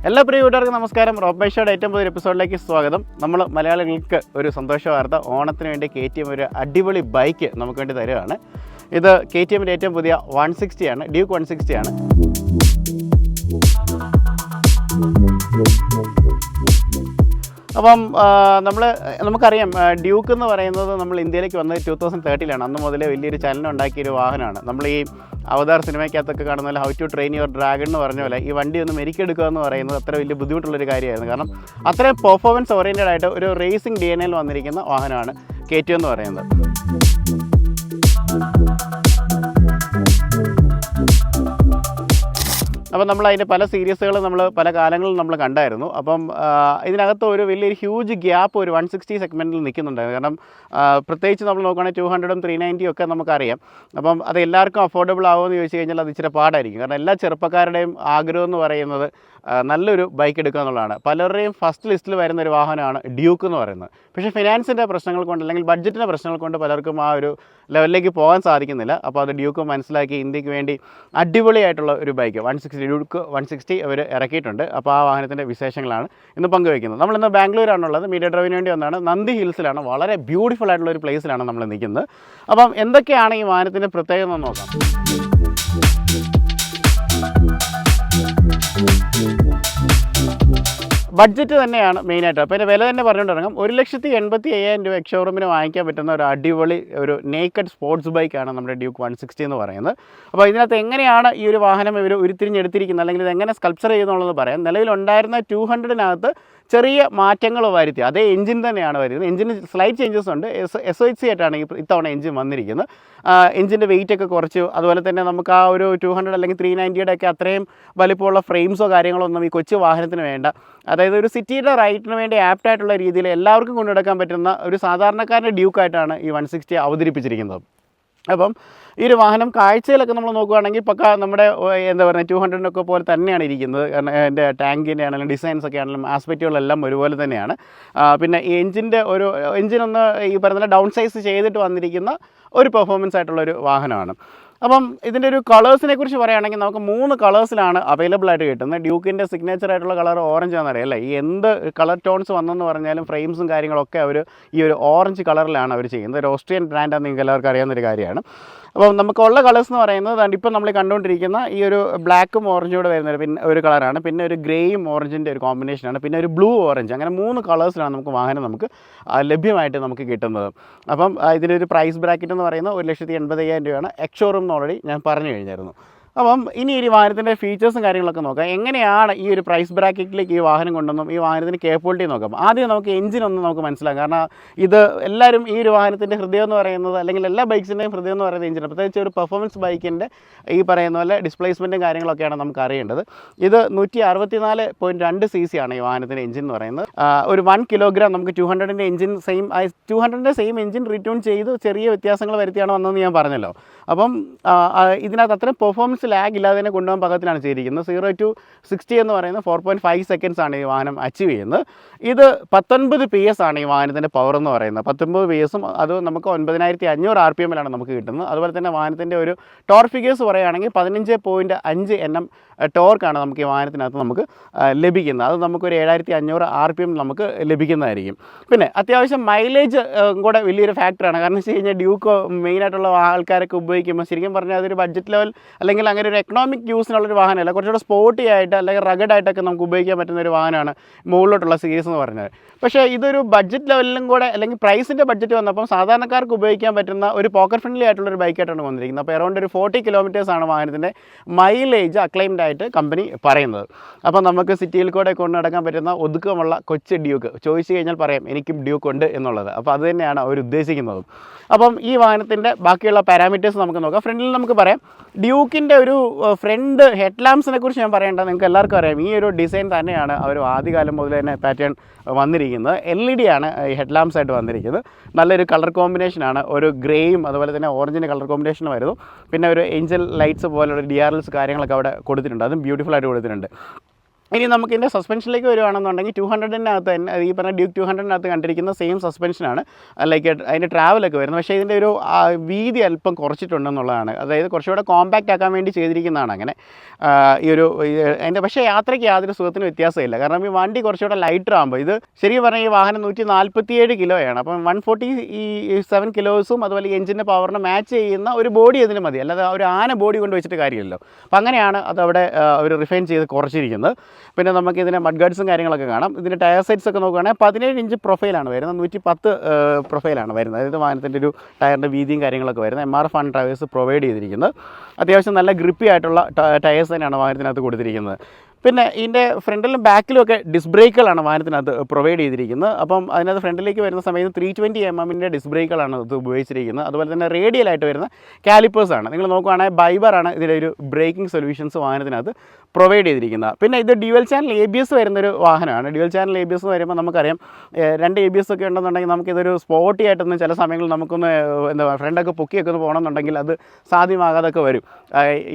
എല്ലാ പ്രിയ കൂട്ടുകാർക്കും നമസ്കാരം. റോബ് ബൈ ഷോയുടെ ഏറ്റവും പുതിയ എപ്പിസോഡിലേക്ക് സ്വാഗതം. നമ്മൾ മലയാളികൾക്ക് ഒരു സന്തോഷ വാർത്ത, ഓണത്തിന് വേണ്ടി KTM ഒരു അടിപൊളി ബൈക്ക് നമുക്ക് വേണ്ടി തരുകയാണ്. ഇത് KTMൻ്റെ ഏറ്റവും പുതിയ 160 ആണ്, ഡ്യൂക്ക് 160 ആണ്. അപ്പം നമുക്കറിയാം, ഡ്യൂക്ക് എന്ന് പറയുന്നത് നമ്മൾ ഇന്ത്യയിലേക്ക് വന്നത് 2013 അന്ന് മുതലേ വലിയൊരു ചലനം ഉണ്ടാക്കിയൊരു വാഹനമാണ്. നമ്മൾ ഈ അവതാർ സിനിമയ്ക്കകത്തൊക്കെ കാണുന്ന പോലെ how to train your dragon എന്ന് പറഞ്ഞ പോലെ ഈ വണ്ടി ഒന്ന് മെരുക്കെടുക്കുക എന്ന് പറയുന്നത് അത്ര വലിയ ബുദ്ധിമുട്ടുള്ളൊരു കാര്യമായിരുന്നു. കാരണം അത്രയും പെർഫോമൻസ് ഓറിയൻറ്റഡ് ആയിട്ട് ഒരു റേസിംഗ് DNA വന്നിരിക്കുന്ന വാഹനമാണ് KTM എന്ന് പറയുന്നത്. അപ്പം നമ്മൾ അതിൻ്റെ പല സീരീസുകൾ നമ്മൾ പല കാലങ്ങളിൽ നമ്മൾ കണ്ടായിരുന്നു. അപ്പം ഇതിനകത്ത് ഒരു വലിയൊരു ഹ്യൂജ് ഗ്യാപ്പ് ഒരു 160 സെഗ്മെൻറ്റിൽ നിൽക്കുന്നുണ്ടായിരുന്നു. കാരണം പ്രത്യേകിച്ച് നമ്മൾ നോക്കുകയാണെങ്കിൽ 200ഉം 390 ഒക്കെ നമുക്കറിയാം. അപ്പം അത് എല്ലാവർക്കും അഫോർഡബിൾ ആകുമെന്ന് ചോദിച്ചു കഴിഞ്ഞാൽ അത് ഇച്ചിരി പാടായിരിക്കും. കാരണം എല്ലാ ചെറുപ്പക്കാരുടെയും ആഗ്രഹം എന്ന് പറയുന്നത് നല്ലൊരു ബൈക്ക് എടുക്കുക എന്നുള്ളതാണ്. പലരുടെയും ഫസ്റ്റ് ലിസ്റ്റിൽ വരുന്ന ഒരു വാഹനമാണ് ഡ്യൂക്ക് എന്ന് പറയുന്നത്. പക്ഷേ ഫിനാൻസിൻ്റെ പ്രശ്നങ്ങൾ കൊണ്ട് അല്ലെങ്കിൽ ബഡ്ജറ്റിൻ്റെ പ്രശ്നങ്ങൾ കൊണ്ട് പലർക്കും ആ ഒരു ലെവലിലേക്ക് പോകാൻ സാധിക്കുന്നില്ല. അപ്പോൾ അത് ഡ്യൂക്ക് മനസ്സിലാക്കി ഇന്ത്യക്ക് വേണ്ടി അടിപൊളിയായിട്ടുള്ള ഒരു ബൈക്ക് 160 ഡ്യൂക്ക് 160 അവർ ഇറക്കിയിട്ടുണ്ട്. അപ്പോൾ ആ വാഹനത്തിൻ്റെ വിശേഷങ്ങളാണ് ഇന്ന് പങ്കുവയ്ക്കുന്നത്. നമ്മളിന്ന് ബാംഗ്ലൂരാണുള്ളത്. മീഡിയ ഡ്രൈവിന് വേണ്ടി വന്നാണ്. നന്ദി ഹിൽസിലാണ്, വളരെ ബ്യൂട്ടിഫുൾ ആയിട്ടുള്ള ഒരു പ്ലേസിലാണ് നമ്മൾ നിൽക്കുന്നത്. അപ്പം എന്തൊക്കെയാണ് ഈ വാഹനത്തിൻ്റെ പ്രത്യേകത എന്ന് നോക്കാം. ബഡ്ജറ്റ് തന്നെയാണ് മെയിനായിട്ട്. അപ്പോൾ അതിൻ്റെ വില തന്നെ പറഞ്ഞുകൊണ്ട് ഇറങ്ങും. 1,85,000 രൂപ എക്സ്ഷോറൂമിന് വാങ്ങിക്കാൻ പറ്റുന്ന ഒരു അടിപൊളി ഒരു നേക്കഡ് സ്പോർട്സ് ബൈക്കാണ് നമ്മുടെ ഡ്യൂക്ക് 160 എന്ന് പറയുന്നത്. അപ്പോൾ ഇതിനകത്ത് എങ്ങനെയാണ് ഈ ഒരു വാഹനം ഇവർ ഉരുത്തിരിഞ്ഞെടുത്തിരിക്കുന്നത്, അല്ലെങ്കിൽ ഇത് എങ്ങനെ സ്കൾപ്ചർ ചെയ്യുന്നുള്ളത് പറയാം. നിലവിലുണ്ടായിരുന്ന 200-നകത്ത് ചെറിയ മാറ്റങ്ങൾ വരുത്തി. അതേ എഞ്ചിൻ തന്നെയാണ് വരുന്നത്. എഞ്ചിന് സ്ലൈറ്റ് ചേഞ്ചസ് ഉണ്ട്. SOHC ആയിട്ടാണ് ഇത്തവണ എഞ്ചിൻ വന്നിരിക്കുന്നത്. എഞ്ചിൻ്റെ വെയിറ്റ് ഒക്കെ കുറച്ച്, അതുപോലെ തന്നെ നമുക്ക് ആ ഒരു 200 അല്ലെങ്കിൽ 390യുടെ ഒക്കെ അത്രയും വലിപ്പമുള്ള ഫ്രെയിംസോ കാര്യങ്ങളോ ഒന്നും ഈ കൊച്ചു വാഹനത്തിന് വേണ്ട. അതായത് ഒരു സിറ്റിയുടെ റൈറ്റിന് വേണ്ടി ആപ്റ്റായിട്ടുള്ള രീതിയിൽ എല്ലാവർക്കും കൊണ്ടുനടക്കാൻ പറ്റുന്ന ഒരു സാധാരണക്കാരൻ്റെ ഡ്യൂക്കായിട്ടാണ് ഈ 160 അവതരിപ്പിച്ചിരിക്കുന്നത്. അപ്പം ഈ ഒരു വാഹനം കാഴ്ചയിലൊക്കെ നമ്മൾ നോക്കുകയാണെങ്കിൽ പക്ക നമ്മുടെ എന്താ പറയുക 200-നൊക്കെ പോലെ തന്നെയാണ് ഇരിക്കുന്നത്. കാരണം എൻ്റെ ടാങ്കിൻ്റെ ആണെങ്കിലും ഡിസൈൻസൊക്കെ ആണെങ്കിലും ആസ്പെക്റ്റുകളെല്ലാം ഒരുപോലെ തന്നെയാണ്. പിന്നെ ഈ എഞ്ചിനൊന്ന് ഈ പറയുന്ന ഡൗൺ സൈസ് ചെയ്തിട്ട് വന്നിരിക്കുന്ന ഒരു പെർഫോമൻസ് ആയിട്ടുള്ളൊരു വാഹനമാണ്. അപ്പം ഇതിൻ്റെ ഒരു കളേഴ്സിനെ കുറിച്ച് പറയുകയാണെങ്കിൽ നമുക്ക് 3 കളേഴ്സിലാണ് അവൈലബിൾ ആയിട്ട് കിട്ടുന്നത്. ഡ്യൂക്കിൻ്റെ സിഗ്നേച്ചർ ആയിട്ടുള്ള കളർ ഓറഞ്ച് ആണെന്നറിയാം അല്ലേ. ഈ എന്ത് കളർ ടോൺസ് വന്നെന്ന് പറഞ്ഞാലും ഫ്രെയിംസും കാര്യങ്ങളൊക്കെ അവർ ഈ ഒരു ഓറഞ്ച് കളറിലാണ് അവർ ചെയ്യുന്നത്. ഒരു ഓസ്ട്രിയൻ ബ്രാൻഡാണ് നിങ്ങൾക്ക് എല്ലാവർക്കും അറിയാവുന്നൊരു കാര്യമാണ്. അപ്പം നമുക്കുള്ള കളേഴ്സ് എന്ന് പറയുന്നത് ഇപ്പം നമ്മൾ കണ്ടുകൊണ്ടിരിക്കുന്ന ഈ ഒരു ബ്ലാക്കും ഓറഞ്ചും കൂടെ വരുന്ന ഒരു കളറാണ്. പിന്നെ ഒരു ഗ്രേയും ഓറഞ്ചിൻ്റെ ഒരു കോമ്പിനേഷനാണ്. പിന്നെ ഒരു ബ്ലൂ ഓറഞ്ച്. അങ്ങനെ 3 കളേഴ്സിലാണ് നമുക്ക് വാഹനം നമുക്ക് ലഭ്യമായിട്ട് നമുക്ക് കിട്ടുന്നത്. അപ്പം ഇതിനൊരു പ്രൈസ് ബ്രാക്കറ്റ് എന്ന് പറയുന്നത് 1,80,000 രൂപയാണ്. എക്സ്ഷോറൂം ഓൾറെഡി ഞാൻ പറഞ്ഞു കഴിഞ്ഞായിരുന്നു. അപ്പം ഇനി ഈ വാഹനത്തിൻ്റെ ഫീച്ചേഴ്സും കാര്യങ്ങളൊക്കെ നോക്കാം. എങ്ങനെയാണ് ഈ ഒരു പ്രൈസ് ബ്രാക്കറ്റിലേക്ക് ഈ വാഹനം കൊണ്ടുവന്നും ഈ വാഹനത്തിൻ്റെ കേപ്പബിലിറ്റി നോക്കാം. ആദ്യം നമുക്ക് എഞ്ചിനൊന്നും നമുക്ക് മനസ്സിലാക്കാം. കാരണം ഇത് എല്ലാവരും ഈ ഒരു വാഹനത്തിൻ്റെ ഹൃദയം എന്ന് പറയുന്നത്, അല്ലെങ്കിൽ എല്ലാ ബൈക്സിൻ്റെയും ഹൃദയം എന്ന് പറയുന്നത് എഞ്ചിനാണ്. പ്രത്യേകിച്ച് ഒരു പെർഫോമൻസ് ബൈക്കിൻ്റെ ഈ പറയുന്ന പോലെ ഡിസ്പ്ലേസ്മെൻറ്റും കാര്യങ്ങളൊക്കെയാണ് നമുക്ക് അറിയേണ്ടത്. ഇത് 164.2 cc ആണ് ഈ വാഹനത്തിൻ്റെ എഞ്ചിൻ എന്ന് പറയുന്നത്. ഒരു 1 കിലോഗ്രാം നമുക്ക് 200ൻ്റെ എഞ്ചിൻ 200ൻ്റെ സെയിം എഞ്ചിൻ റീട്യൂൺ ചെയ്ത് ചെറിയ വ്യത്യാസങ്ങൾ വരുത്തിയാണ് വന്നതെന്ന് ഞാൻ പറഞ്ഞല്ലോ. അപ്പം ഇതിനകത്ത് അത്രയും പെർഫോമൻസ് ലാഗ് ഇല്ലാതെ തന്നെ കൊണ്ടുപോകാൻ പാകത്തിലാണ് ചെയ്തിരിക്കുന്നത്. 0 to 60 എന്ന് പറയുന്നത് 4.5 seconds ആണ് ഈ വാഹനം അച്ചീവ് ചെയ്യുന്നത്. ഇത് 19 PS ആണ് ഈ വാഹനത്തിൻ്റെ പവർ എന്ന് പറയുന്നത്. 19 PS അത് നമുക്ക് 9,500 RPM-ലാണ് നമുക്ക് കിട്ടുന്നത്. അതുപോലെ തന്നെ വാഹനത്തിൻ്റെ ഒരു ടോർക്ക് ഫിഗേഴ്സ് പറയുകയാണെങ്കിൽ 15.5 Nm ടോർക്കാണ് നമുക്ക് ഈ വാഹനത്തിനകത്ത് നമുക്ക് ലഭിക്കുന്നത്. അത് നമുക്കൊരു 7,500 RPM നമുക്ക് ലഭിക്കുന്നതായിരിക്കും. പിന്നെ അത്യാവശ്യം മൈലേജ് കൂടെ വലിയൊരു ഫാക്ടറാണ്. കാരണം വെച്ച് കഴിഞ്ഞാൽ ഡ്യൂക്ക് മെയിനായിട്ടുള്ള ആൾക്കാരൊക്കെ ഉപയോഗിക്കുമ്പോൾ ശരിക്കും പറഞ്ഞാൽ അതൊരു ബഡ്ജറ്റ് ലെവൽ അല്ലെങ്കിൽ അങ്ങനെ ഒരു എക്കണോമിക് യൂസിനുള്ളൊരു വാഹനമല്ല. കുറച്ചുകൂടെ സ്പോർട്ടി ആയിട്ട് അല്ലെങ്കിൽ റഗഡായിട്ടൊക്കെ നമുക്ക് ഉപയോഗിക്കാൻ പറ്റുന്ന ഒരു വാഹനമാണ് മുകളിലോട്ടുള്ള സീരീസ് എന്ന് പറഞ്ഞത്. പക്ഷേ ഇതൊരു ബഡ്ജറ്റ് ലെവലിലും കൂടെ അല്ലെങ്കിൽ പ്രൈസിൻ്റെ ബഡ്ജറ്റ് വന്നപ്പം സാധാരണക്കാർക്ക് ഉപയോഗിക്കാൻ പറ്റുന്ന ഒരു പോക്കറ്റ് ഫ്രണ്ട്ലി ആയിട്ടുള്ളൊരു ബൈക്കായിട്ടാണ് വന്നിരിക്കുന്നത്. അപ്പോൾ അറൗണ്ട് ഒരു 40 കിലോമീറ്റേഴ്സാണ് വാഹനത്തിൻ്റെ മൈലേജ് അക്ലൈംഡ് ആയിട്ട് കമ്പനി പറയുന്നത്. അപ്പോൾ നമുക്ക് സിറ്റിയിൽ കൂടെ കൊണ്ട് നടക്കാൻ പറ്റുന്ന ഒതുക്കമുള്ള കൊച്ചു ഡ്യൂക്ക് ചോദിച്ചു കഴിഞ്ഞാൽ പറയാം എനിക്കും ഡ്യൂക്ക് ഉണ്ട് എന്നുള്ളത്. അപ്പോൾ അത് തന്നെയാണ് അവർ ഉദ്ദേശിക്കുന്നതും. അപ്പം ഈ വാഹനത്തിൻ്റെ ബാക്കിയുള്ള പാരാമീറ്റേഴ്സ് നമുക്ക് നോക്കാം. ഫ്രണ്ടിൽ നമുക്ക് പറയാം ഡ്യൂക്കിൻ്റെ ഒരു ഫ്രണ്ട് ഹെഡ് ലാംപ്സിനെ കുറിച്ച് ഞാൻ പറയേണ്ട, നിങ്ങൾക്ക് എല്ലാവർക്കും അറിയാം ഈ ഒരു ഡിസൈൻ തന്നെയാണ് അവർ ആദ്യകാലം മുതൽ തന്നെ പാറ്റേൺ വന്നിരിക്കുന്നത്. LED ആണ് ഈ ഹെഡ് ലാംപ്സ് ആയിട്ട് വന്നിരിക്കുന്നത്. നല്ലൊരു കളർ കോമ്പിനേഷനാണ്. ഒരു ഗ്രേയും അതുപോലെ തന്നെ ഓറഞ്ചിൻ്റെ കളർ കോമ്പിനേഷൻ വരുന്നു. പിന്നെ ഒരു ഏഞ്ചൽ ലൈറ്റ്സ് പോലുള്ള DRLs കാര്യങ്ങളൊക്കെ അവിടെ കൊടുത്തിട്ടുണ്ട്. അതും ബ്യൂട്ടിഫുൾ ആയിട്ട് കൊടുത്തിട്ടുണ്ട്. ഇനി നമുക്ക് ഇതിൻ്റെ സസ്പെൻഷനിലേക്ക് വരുവാണെന്നുണ്ടെങ്കിൽ 200-നകത്ത് തന്നെ ഈ പറഞ്ഞ ഡ്യൂക്ക് 200-നകത്ത് കണ്ടിരിക്കുന്ന സെയിം സസ്പെൻഷനാണ് ലൈക്ക് അതിൻ്റെ ട്രാവലൊക്കെ വരുന്നത്. പക്ഷേ ഇതിൻ്റെ ഒരു വീതി അല്പം കുറച്ചിട്ടുണ്ടെന്നുള്ളതാണ്. അതായത് കുറച്ചുകൂടെ കോമ്പാക്റ്റ് ആക്കാൻ വേണ്ടി ചെയ്തിരിക്കുന്നതാണ് അങ്ങനെ ഈ ഒരു അതിൻ്റെ. പക്ഷേ യാത്രയ്ക്ക് യാതൊരു സുഖത്തിന് വ്യത്യാസമില്ല. കാരണം ഈ വണ്ടി കുറച്ചുകൂടെ ലൈറ്റർ ആകുമ്പോൾ ഇത് ശരിക്കും പറഞ്ഞാൽ ഈ വാഹനം 147 കിലോയാണ്. അപ്പം 147 കിലോസും അതുപോലെ എഞ്ചിൻ്റെ പവറിന് മാച്ച് ചെയ്യുന്ന ഒരു ബോഡി അതിന് മതി, അല്ലാതെ ഒരു ആന ബോഡി കൊണ്ട് വെച്ചിട്ട് കാര്യമില്ലല്ലോ. അപ്പം അങ്ങനെയാണ് അതവിടെ അവർ റിഫൈൻ ചെയ്ത് കുറച്ചിരിക്കുന്നത്. പിന്നെ നമുക്ക് ഇതിൻ്റെ മഡ് ഗാർഡ്സും കാര്യങ്ങളൊക്കെ കാണാം. ഇതിൻ്റെ ടയർ സൈറ്റ്സ് ഒക്കെ നോക്കുകയാണെങ്കിൽ 17 ഇഞ്ച് പ്രൊഫൈലാണ് വരുന്നത്, 110 പ്രൊഫൈലാണ് വരുന്നത്. അതായത് വാഹനത്തിൻ്റെ ഒരു ടയറിൻ്റെ വീതിയും കാര്യങ്ങളൊക്കെ വരുന്നത്. MRF ആണ് ടയേഴ്സ് പ്രൊവൈഡ് ചെയ്തിരിക്കുന്നത്. അത്യാവശ്യം നല്ല ഗ്രിപ്പി ആയിട്ടുള്ള ടയേഴ്സ് തന്നെയാണ് വാഹനത്തിനകത്ത് കൊടുത്തിരിക്കുന്നത്. പിന്നെ ഇതിൻ്റെ ഫ്രണ്ടിലും ബാക്കിലും ഒക്കെ ഡിസ്ക് ബ്രേക്കുകളാണ് വാഹനത്തിനകത്ത് പ്രൊവൈഡ് ചെയ്തിരിക്കുന്നത്. അപ്പം അതിനകത്ത് ഫ്രണ്ടിലേക്ക് വരുന്ന സമയത്ത് 320 mm ഡിസ്ക് ബ്രേക്കുകളാണ് ഇത് ഉപയോഗിച്ചിരിക്കുന്നത്. അതുപോലെ തന്നെ റേഡിയലായിട്ട് വരുന്ന കാലിപ്പേഴ്സാണ്. നിങ്ങൾ നോക്കുകയാണെങ്കിൽ ബൈബറാണ് ഇതിൻ്റെ ഒരു ബ്രേക്കിംഗ് സൊല്യൂഷൻസ് വാഹനത്തിനകത്ത് പ്രൊവൈഡ് ചെയ്തിരിക്കുന്നത്. പിന്നെ ഇത് ഡ്യുവൽ ചാനൽ ABS വരുന്നൊരു വാഹനമാണ്. ഡ്യുവൽ ചാനൽ ABS എന്ന് വരുമ്പോൾ നമുക്കറിയാം 2 ABS ഒക്കെ ഉണ്ടെന്നുണ്ടെങ്കിൽ നമുക്കിതൊരു സ്പോട്ടി ആയിട്ടൊന്നും ചില സമയങ്ങളിൽ നമുക്കൊന്ന് എന്താ ഫ്രണ്ടൊക്കെ പൊക്കിയൊക്കെ ഒന്ന് പോകണമെന്നുണ്ടെങ്കിൽ അത് സാധ്യമാകാതൊക്കെ വരും.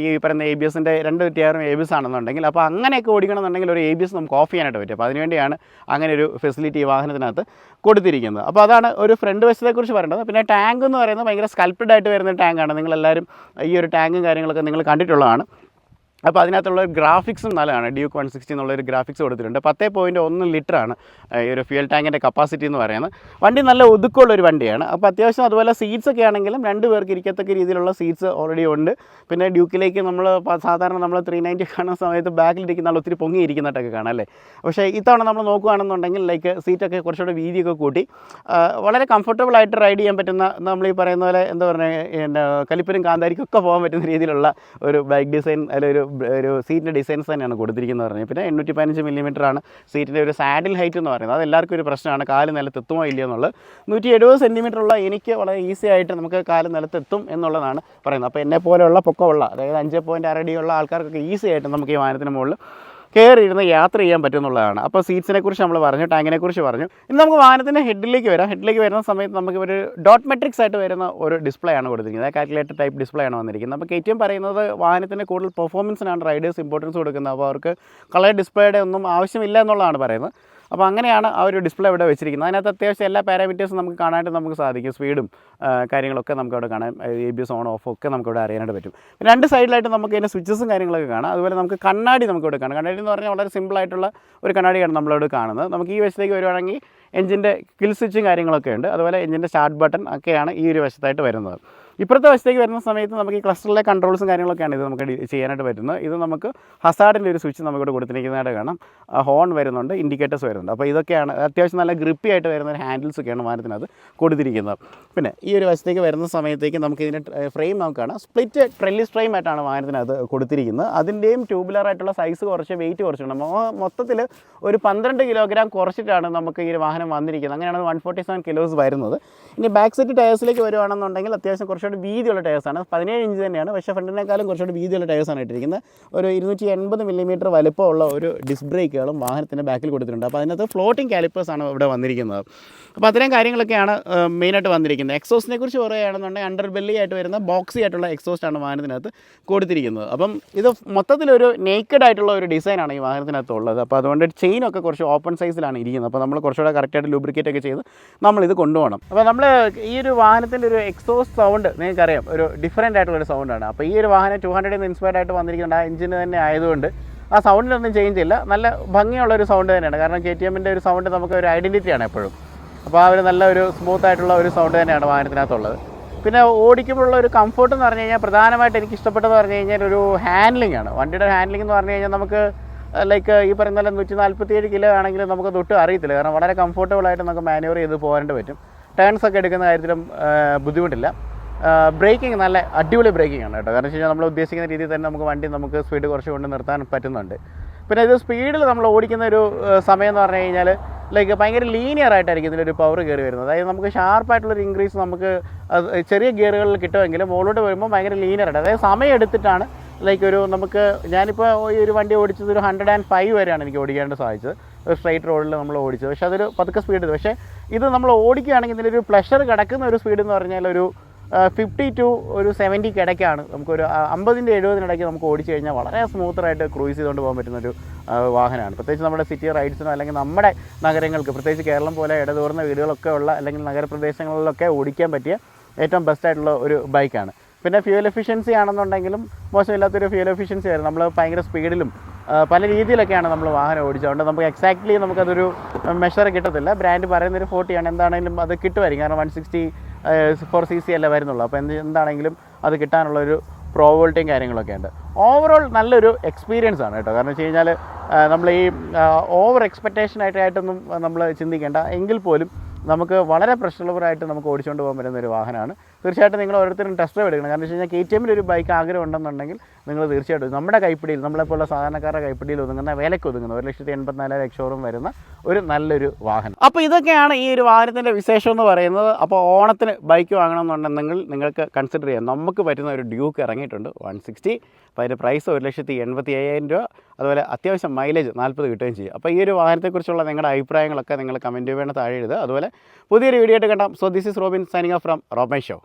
ഈ പറയുന്ന ABSൻ്റെ 2 ടയറും ABS ആണെന്നുണ്ടെങ്കിൽ. അപ്പോൾ അങ്ങനെയൊക്കെ ഓടിക്കണമെന്നുണ്ടെങ്കിൽ ഒരു ABS നമുക്ക് ഓഫ് ചെയ്യാനായിട്ട് പറ്റും. അപ്പോൾ അതിനുവേണ്ടിയാണ് അങ്ങനെ ഒരു ഫെസിലിറ്റി ഈ വാഹനത്തിനകത്ത് കൊടുത്തിരിക്കുന്നത്. അപ്പോൾ അതാണ് ഒരു ഫ്രണ്ട് വശത്തെക്കുറിച്ച് പറയേണ്ടത്. പിന്നെ ടാങ്ക് എന്ന് പറയുന്നത് ഭയങ്കര സ്കൾപ്റ്റഡ് ആയിട്ട് വരുന്ന ടാങ്കാണ്. നിങ്ങളെല്ലാവരും ഈ ഒരു ടാങ്കും കാര്യങ്ങളൊക്കെ നിങ്ങൾ കണ്ടിട്ടുള്ളതാണ്. അപ്പോൾ അതിനകത്തുള്ള ഗ്രാഫിക്സും നല്ലതാണ്. ഡ്യൂക്ക് 160 എന്നുള്ളൊരു ഗ്രാഫിക്സ് കൊടുത്തിട്ടുണ്ട്. 10.1 ലിറ്ററാണ് ഈ ഒരു ഫ്യൂൽ ടാങ്കിൻ്റെ കപ്പാസിറ്റി എന്ന് പറയുന്നത്. വണ്ടി നല്ല ഒതുക്കമുള്ളൊരു വണ്ടിയാണ്. അപ്പോൾ അത്യാവശ്യം അതുപോലെ സീറ്റ്സ് ഒക്കെ ആണെങ്കിലും 2 പേർക്ക് ഇരിക്കത്തക്ക രീതിയിലുള്ള സീറ്റ്സ് ഓൾറെഡി ഉണ്ട്. പിന്നെ ഡ്യൂക്കിലേക്ക് നമ്മൾ സാധാരണ നമ്മൾ 390 കാണുന്ന സമയത്ത് ബാക്കിലിരിക്കുന്ന ആൾ ഒത്തിരി പൊങ്ങിയിരിക്കുന്നതായിട്ടൊക്കെ കാണാം അല്ലേ. പക്ഷേ ഇത്തവണ നമ്മൾ നോക്കുകയാണെന്നുണ്ടെങ്കിൽ ലൈക്ക് സീറ്റൊക്കെ കുറച്ചുകൂടെ വീതിയൊക്കെ കൂട്ടി വളരെ കംഫർട്ടബിൾ ആയിട്ട് റൈഡ് ചെയ്യാൻ പറ്റുന്ന, നമ്മൾ ഈ പറയുന്ന പോലെ എന്താ പറയുക, കലിപ്പനും കാന്താരിക്കൊക്കെ പോകാൻ പറ്റുന്ന രീതിയിലുള്ള ഒരു ബൈക്ക് ഡിസൈൻ അല്ലെങ്കിൽ ഒരു സീറ്റിൻ്റെ ഡിസൈൻസ് തന്നെയാണ് കൊടുത്തിരിക്കുന്നത് പറഞ്ഞത്. പിന്നെ 815 mm സീറ്റിൻ്റെ ഒരു സാഡിൽ ഹൈറ്റ് എന്ന് പറയുന്നത്. അത് എല്ലാവർക്കും ഒരു പ്രശ്നമാണ്, കാല് നിലത്തെത്തുമോ ഇല്ലയോ എന്നുള്ളത്. 170 cm ഉള്ള എനിക്ക് വളരെ ഈസി ആയിട്ട് നമുക്ക് കാല് നിലത്തെത്തും എന്നുള്ളതാണ് പറയുന്നത്. അപ്പോൾ എന്നെ പോലെയുള്ള പൊക്കമുള്ള, അതായത് 5.6 അടിയുള്ള ആൾക്കാർക്കൊക്കെ ഈസി ആയിട്ട് നമുക്ക് ഈ വാഹനത്തിന് മുകളിൽ കയറി ഇരുന്ന് യാത്ര ചെയ്യാൻ പറ്റുമെന്നുള്ളതാണ്. അപ്പോൾ സീറ്റ്സിനെ കുറിച്ച് നമ്മൾ പറഞ്ഞു, ടാങ്കിനെ കുറിച്ച് പറഞ്ഞു. ഇനി നമുക്ക് വാഹനത്തിൻ്റെ ഹെഡിലേക്ക് വരാം. ഹെഡിലേക്ക് വരുന്ന സമയത്ത് നമുക്ക് ഒരു ഡോട്ട് മെട്രിക്സ് ആയിട്ട് വരുന്ന ഒരു ഡിസ്പ്ലേ ആണ് കൊടുത്തിരിക്കുന്നത്. കാൽക്കുലേറ്റർ ടൈപ്പ് ഡിസ്പ്ലേ ആണ് വന്നിരിക്കുന്നത്. അപ്പോൾ KTM പറയുന്നത് വാഹനത്തിൻ്റെ കൂടുതൽ പെർഫോമൻസിനാണ് റൈഡേഴ്സ് ഇമ്പോർട്ടൻസ് കൊടുക്കുന്നത്. അപ്പോൾ അവർക്ക് കളർ ഡിസ്പ്ലേയുടെ ഒന്നും ആവശ്യമില്ല എന്നുള്ളതാണ് പറയുന്നത്. അപ്പോൾ അങ്ങനെയാണ് ആ ഒരു ഡിസ്പ്ലേ ഇവിടെ വെച്ചിരിക്കുന്നത്. അതിനകത്ത് അത്യാവശ്യം എല്ലാ പാരാമീറ്റേഴ്സും നമുക്ക് കാണാനായിട്ട് നമുക്ക് സാധിക്കും. സ്പീഡും കാര്യങ്ങളൊക്കെ നമുക്ക് അവിടെ കാണാം. ABS ഓൺ ഓഫ് ഒക്കെ നമുക്കിവിടെ അറിയാനായിട്ട് പറ്റും. 2 സൈഡിലായിട്ട് നമുക്ക് ഇതിൻ്റെ സ്വിച്ചസും കാര്യങ്ങളൊക്കെ കാണാം. അതുപോലെ നമുക്ക് കണ്ണാടി നമുക്കിവിടെ കാണാം. കണ്ണാടി എന്ന് പറഞ്ഞാൽ വളരെ സിമ്പിളായിട്ടുള്ള ഒരു കണ്ണാടിയാണ് നമ്മളിവിടെ കാണുന്നത്. നമുക്ക് ഈ വശത്തേക്ക് വരുവാണെങ്കിൽ എഞ്ചിൻ്റെ കിൽ സ്വിച്ചും കാര്യങ്ങളൊക്കെ ഉണ്ട്. അതുപോലെ എഞ്ചിൻ്റെ സ്റ്റാർട്ട് ബട്ടൺ ഒക്കെയാണ് ഈ ഒരു വശത്തായിട്ട് വരുന്നത്. ഇപ്പുറത്തെ വശത്തേക്ക് വരുന്ന സമയത്ത് നമുക്ക് ഈ ക്ലസ്റ്ററിലെ കൺട്രോൾസും കാര്യങ്ങളൊക്കെയാണ് ഇത് നമുക്ക് ചെയ്യാനായിട്ട് പറ്റുന്നത്. ഇത് നമുക്ക് ഹസാർഡിൻ്റെ ഒരു സ്വിച്ച് നമുക്കിവിടെ കൊടുത്തിരിക്കുന്നതായിട്ട് കാണാം. ഹോൺ വരുന്നുണ്ട്, ഇൻഡിക്കേറ്റേഴ്സ് വരുന്നുണ്ട്. അപ്പോൾ ഇതൊക്കെയാണ് അത്യാവശ്യം നല്ല ഗ്രിപ്പി ആയിട്ട് വരുന്ന ഒരു ഹാൻഡിൽസൊക്കെയാണ് വാഹനത്തിനകത്ത് കൊടുത്തിരിക്കുന്നത്. പിന്നെ ഈ ഒരു വശത്തേക്ക് വരുന്ന സമയത്തേക്ക് നമുക്ക് ഇതിൻ്റെ ഫ്രെയിം നമുക്ക് കാണാം. സ്പ്ലിറ്റ് ട്രെല്ലിസ് ഫ്രെയിം ആയിട്ടാണ് വാഹനത്തിനകത്ത് കൊടുത്തിരിക്കുന്നത്. അതിൻ്റെയും ട്യൂബുലറായിട്ടുള്ള സൈസ് കുറച്ച്, വെയിറ്റ് കുറച്ചുണ്ട്. മൊത്തത്തിൽ ഒരു 12 കിലോഗ്രാം കുറച്ചിട്ടാണ് നമുക്ക് ഈ ഒരു വാഹനം വന്നിരിക്കുന്നത്. അങ്ങനെയാണ് 147 കിലോസ് വരുന്നത്. ഇനി ബാക്ക് സെറ്റ് ടയേഴ്സിലേക്ക് വരുവാണെന്നുണ്ടെങ്കിൽ അത്യാവശ്യം കുറച്ചുകൂടി വീതിയുള്ള ടയേഴ്സാണ്. 17 ഇഞ്ച് തന്നെയാണ്, പക്ഷേ ഫ്രണ്ടിനേക്കാളും കുറച്ചുകൂടി വീതിയുള്ള ടയേഴ്സാണ് ഇട്ടിരിക്കുന്നത്. ഒരു 280 mm വലുപ്പമുള്ള ഒരു ഡിസ്ക് ബ്രേക്കുകളും വാഹനത്തിൻ്റെ ബാക്കിൽ കൊടുത്തിട്ടുണ്ട്. അപ്പോൾ അതിനകത്ത് ഫ്ലോട്ടിംഗ് കാലിപ്പേഴ്സാണ് ഇവിടെ വന്നിരിക്കുന്നത്. അപ്പോൾ അത്രയും കാര്യങ്ങളൊക്കെയാണ് മെയിനായിട്ട് വന്നിരിക്കുന്നത്. എക്സോസ്റ്റിനെ കുറിച്ച് പറയുകയാണെന്നുണ്ടെങ്കിൽ അണ്ടർ ബെല്ലി ആയിട്ട് വരുന്ന ബോക്സി ആയിട്ടുള്ള എക്സോസ്റ്റാണ് വാഹനത്തിനകത്ത് കൊടുത്തിരിക്കുന്നത്. അപ്പം ഇത് മൊത്തത്തിലൊരു നേക്കഡ് ആയിട്ടുള്ള ഒരു ഡിസൈനാണ് ഈ വാഹനത്തിനകത്ത് ഉള്ളത്. അപ്പോൾ അതുകൊണ്ട് ചെയിനൊക്കെ കുറച്ച് ഓപ്പൺ സൈസിലാണ് ഇരിക്കുന്നത്. അപ്പോൾ നമ്മൾ കുറച്ചുകൂടെ കറക്റ്റായിട്ട് ലൂബ്രിക്കേറ്റ് ഒക്കെ ചെയ്ത് നമ്മളിത് കൊണ്ടുപോകണം. അപ്പോൾ നമ്മൾ ഈ ഒരു വാഹനത്തിൻ്റെ ഒരു എക്സോസ്റ്റ് സൗണ്ട് നിങ്ങൾക്കറിയാം, ഒരു ഡിഫറൻ്റ് ആയിട്ടുള്ളൊരു സൗണ്ടാണ്. അപ്പോൾ ഈ ഒരു വാഹനം 200 ഇൻസ്പയർഡ് ആയിട്ട് വന്നിരിക്കുന്നുണ്ട്. ആ എഞ്ചിന് തന്നെ ആയതുകൊണ്ട് ആ സൗണ്ടിനൊന്നും ചേഞ്ച് ഇല്ല. നല്ല ഭംഗിയുള്ളൊരു സൗണ്ട് തന്നെയാണ്. കാരണം KTMൻ്റെ ഒരു സൗണ്ട് നമുക്ക് ഒരു ഐഡൻറ്റിറ്റിയാണ് എപ്പോഴും. അപ്പോൾ ആ ഒരു നല്ല ഒരു സ്മൂത്ത് ആയിട്ടുള്ള ഒരു സൗണ്ട് തന്നെയാണ് വാഹനത്തിനകത്തുള്ളത്. പിന്നെ ഓടിക്കുമ്പോഴുള്ള ഒരു കംഫർട്ട് എന്ന് പറഞ്ഞു കഴിഞ്ഞാൽ പ്രധാനമായിട്ട് എനിക്ക് ഇഷ്ടപ്പെട്ടതെന്ന് പറഞ്ഞു കഴിഞ്ഞാൽ ഒരു ഹാൻഡ്ലിംഗ് ആണ്. വണ്ടിയുടെ ഹാൻഡ്ലിംഗ് എന്ന് പറഞ്ഞു കഴിഞ്ഞാൽ നമുക്ക് ലൈക്ക് ഈ പറയുന്ന പോലെ 147 കിലോ ആണെങ്കിലും നമുക്ക് തൊട്ട് അറിയത്തില്ല. കാരണം വളരെ കംഫർട്ടബിളായിട്ട് നമുക്ക് മാനുവർ ചെയ്ത് പോകാനായിട്ട് പറ്റും. ടേൺസ് ഒക്കെ എടുക്കുന്ന കാര്യത്തിലും ബുദ്ധിമുട്ടില്ല. ബ്രേക്കിംഗ് നല്ല അടിപൊളി ബ്രേക്കിംഗ് ആണ് കേട്ടോ. കാരണം വെച്ച് കഴിഞ്ഞാൽ നമ്മൾ ഉദ്ദേശിക്കുന്ന രീതിയിൽ തന്നെ നമുക്ക് സ്പീഡ് കുറച്ച് കൊണ്ട് നിർത്താൻ പറ്റുന്നുണ്ട്. പിന്നെ ഇത് സ്പീഡിൽ നമ്മൾ ഓടിക്കുന്ന ഒരു സമയം എന്ന് പറഞ്ഞു കഴിഞ്ഞാൽ ലൈക്ക് ഭയങ്കര ലീനിയർ ആയിട്ടായിരിക്കും ഇതിലൊരു പവർ കയറി വരുന്നത്. അതായത് നമുക്ക് ഷാർപ്പായിട്ടുള്ളൊരു ഇൻക്രീസ് നമുക്ക് ചെറിയ ഗിയറുകളിൽ കിട്ടുമെങ്കിലും മുകളിലോട്ട് വരുമ്പോൾ ഭയങ്കര ലീനിയറായിട്ട്, അതായത് സമയം എടുത്തിട്ടാണ് ലൈക്ക് ഒരു നമുക്ക് ഞാനിപ്പോൾ ഈ ഒരു വണ്ടി ഓടിച്ചത് ഒരു 105 വരെയാണ് എനിക്ക് ഓടിക്കാനായിട്ട് സാധിച്ചത്. ഒരു സ്ട്രൈറ്റ് റോഡിൽ നമ്മൾ ഓടിച്ചത്. പക്ഷേ അതൊരു പതുക്കെ സ്പീഡ്. പക്ഷേ ഇത് നമ്മൾ ഓടിക്കുകയാണെങ്കിൽ ഇതിലൊരു പ്ലഷർ കിടക്കുന്ന ഒരു സ്പീഡ് എന്ന് പറഞ്ഞാൽ ഒരു 50 ടു ഒരു 70 ഇടയ്ക്കാണ് നമുക്കൊരു 50-ൻ്റെ 70-ന് നമുക്ക് ഓടിച്ചു കഴിഞ്ഞാൽ വളരെ സ്മൂത്തറായിട്ട് ക്രൂസ് ചെയ്തുകൊണ്ട് പോകാൻ പറ്റുന്നൊരു വാഹനമാണ്. പ്രത്യേകിച്ച് നമ്മുടെ സിറ്റി റൈഡ്സിനോ അല്ലെങ്കിൽ നമ്മുടെ നഗരങ്ങൾക്ക്, പ്രത്യേകിച്ച് കേരളം പോലെ ഇടതൂർന്ന വീടുകളൊക്കെ ഉള്ള അല്ലെങ്കിൽ നഗരപ്രദേശങ്ങളിലൊക്കെ ഓടിക്കാൻ പറ്റിയ ഏറ്റവും ബെസ്റ്റായിട്ടുള്ള ഒരു ബൈക്കാണ്. പിന്നെ ഫ്യൂൽ എഫിഷ്യൻസി ആണെന്നുണ്ടെങ്കിലും മോശമില്ലാത്തൊരു ഫ്യൂൽ എഫിഷ്യൻസി ആയിരുന്നു. നമ്മൾ ഭയങ്കര സ്പീഡിലും പല രീതിയിലൊക്കെയാണ് നമ്മൾ വാഹനം ഓടിച്ചത്. അതുകൊണ്ട് നമുക്ക് എക്സാക്ട്ലി നമുക്കതൊരു മെഷർ കിട്ടത്തില്ല. ബ്രാൻഡ് പറയുന്നൊരു 40 ആണ്, എന്താണെങ്കിലും അത് കിട്ടുമായിരിക്കും. കാരണം 164cc അല്ലേ വരുന്നുള്ളൂ. അപ്പോൾ എന്താണെങ്കിലും അത് കിട്ടാനുള്ളൊരു പ്രോബിലിറ്റിയും കാര്യങ്ങളൊക്കെ ഉണ്ട്. ഓവറോൾ നല്ലൊരു എക്സ്പീരിയൻസ് ആണ് കേട്ടോ. കാരണം വെച്ച് കഴിഞ്ഞാൽ നമ്മൾ ഈ ഓവർ എക്സ്പെക്റ്റേഷനായിട്ടൊന്നും നമ്മൾ ചിന്തിക്കേണ്ട. എങ്കിൽ പോലും നമുക്ക് വളരെ പ്രശ്നമുള്ളവരായിട്ട് നമുക്ക് ഓടിച്ചുകൊണ്ട് പോകാൻ പറ്റുന്ന ഒരു വാഹനമാണ്. തീർച്ചയായിട്ടും നിങ്ങൾ ഓരോരുത്തരും ടെസ്റ്റ് ഡ്രൈവ് എടുക്കണം. കാരണം വെച്ച് കഴിഞ്ഞാൽ KTM ഒരു ബൈക്ക് ആഗ്രഹം ഉണ്ടെന്നുണ്ടെങ്കിൽ നിങ്ങൾ തീർച്ചയായിട്ടും നമ്മുടെ കൈപ്പിടിയിൽ, നമ്മളെപ്പോലുള്ള സാധാരണക്കാരുടെ കൈപ്പിടിയിൽ ഒതുങ്ങുന്ന, വിലയ്ക്ക് ഒതുങ്ങുന്ന 1,84,000 എക്സ്ഷോറും വരുന്ന ഒരു നല്ലൊരു വാഹനം. അപ്പോൾ ഇതൊക്കെയാണ് ഈ ഒരു വാഹനത്തിൻ്റെ വിശേഷം എന്ന് പറയുന്നത്. അപ്പോൾ ഓണത്തിന് ബൈക്ക് വാങ്ങണമെന്നുണ്ടെങ്കിൽ നിങ്ങൾക്ക് കൺസിഡർ ചെയ്യാം. നമുക്ക് പറ്റുന്ന ഒരു ഡ്യൂക്ക് ഇറങ്ങിയിട്ടുണ്ട് 160. അപ്പോൾ അതിൻ്റെ പ്രൈസ് 1,75,000 രൂപ. അതുപോലെ അത്യാവശ്യം മൈലേജ് 40 കിട്ടുകയും ചെയ്യും. അപ്പോൾ ഈ ഒരു വാഹനത്തെക്കുറിച്ചുള്ള നിങ്ങളുടെ അഭിപ്രായങ്ങളൊക്കെ നിങ്ങൾ കമൻറ്റ് വേണ്ട താഴെ എഴുതുക. അതുപോലെ പുതിയൊരു വീഡിയോ ആയിട്ട് കണ്ടാം. So this is Robin signing off from Robin show.